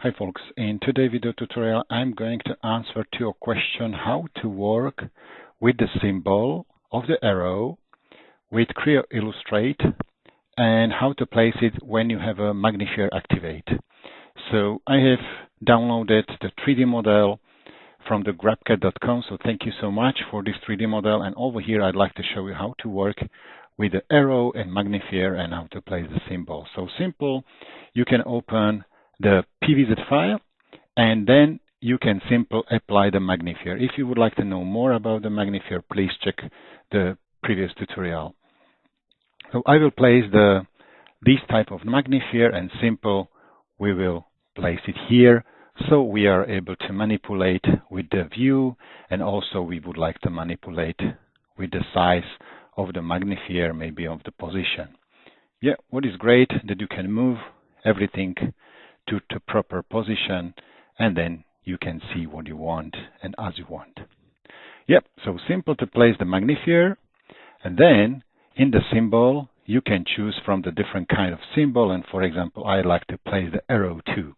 Hi folks, in today's video tutorial I'm going to answer to your question how to work with the symbol of the arrow with Creo Illustrate and how to place it when you have a Magnifier activate. So I have downloaded the 3D model from the grabcat.com, so thank you so much for this 3D model, and over here I'd like to show you how to work with the arrow and Magnifier and how to place the symbol. So simple, you can open the PVZ file and then you can simply apply the Magnifier. If you would like to know more about the Magnifier, please check the previous tutorial. So I will place this type of Magnifier, and simple we will place it here so we are able to manipulate with the view, and also we would like to manipulate with the size of the Magnifier, maybe of the position. Yeah, what is great that you can move everything to the proper position and then you can see what you want and as you want. Yep, so simple to place the Magnifier, and then in the symbol you can choose from the different kind of symbol, and for example I like to place the arrow 2.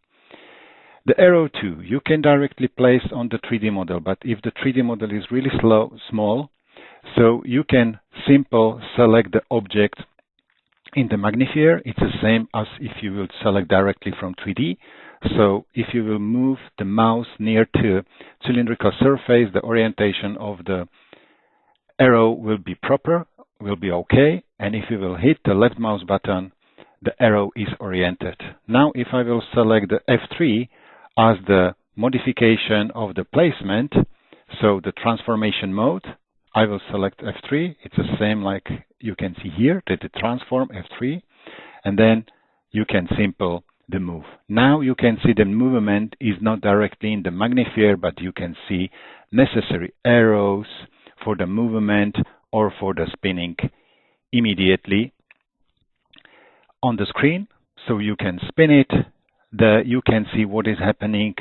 The arrow 2 you can directly place on the 3D model, but if the 3D model is really small, so you can simply select the object in the Magnifier. It's the same as if you will select directly from 3D. So if you will move the mouse near to cylindrical surface, the orientation of the arrow will be proper, will be okay. And if you will hit the left mouse button, the arrow is oriented. Now if I will select the F3 as the modification of the placement, so the transformation mode, I will select F3. It's the same like you can see here, that the transform F3, and then you can simple the move. Now you can see the movement is not directly in the Magnifier, but you can see necessary arrows for the movement or for the spinning immediately on the screen. So you can spin it, you can see what is happening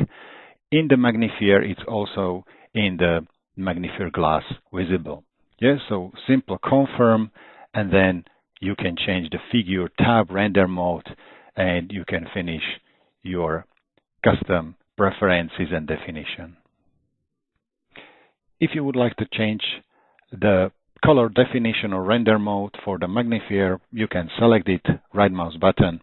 in the Magnifier. It's also in the Magnifier glass visible. Yes, so simple confirm, and then you can change the figure tab render mode and you can finish your custom preferences and definition. If you would like to change the color definition or render mode for the Magnifier, you can select it, right mouse button,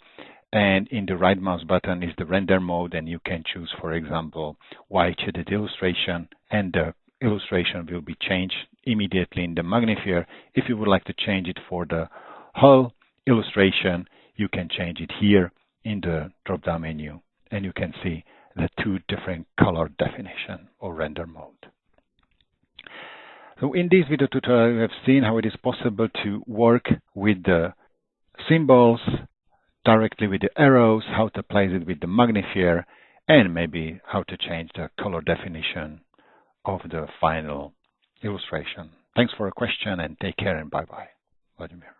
and in the right mouse button is the render mode, and you can choose, for example, white shaded illustration, and the illustration will be changed immediately in the Magnifier. If you would like to change it for the whole illustration, you can change it here in the drop-down menu, and you can see the two different color definition or render mode. So in this video tutorial, we have seen how it is possible to work with the symbols directly with the arrows, how to place it with the Magnifier, and maybe how to change the color definition of the final illustration. Thanks for a question, and take care, and bye-bye. Vladimir.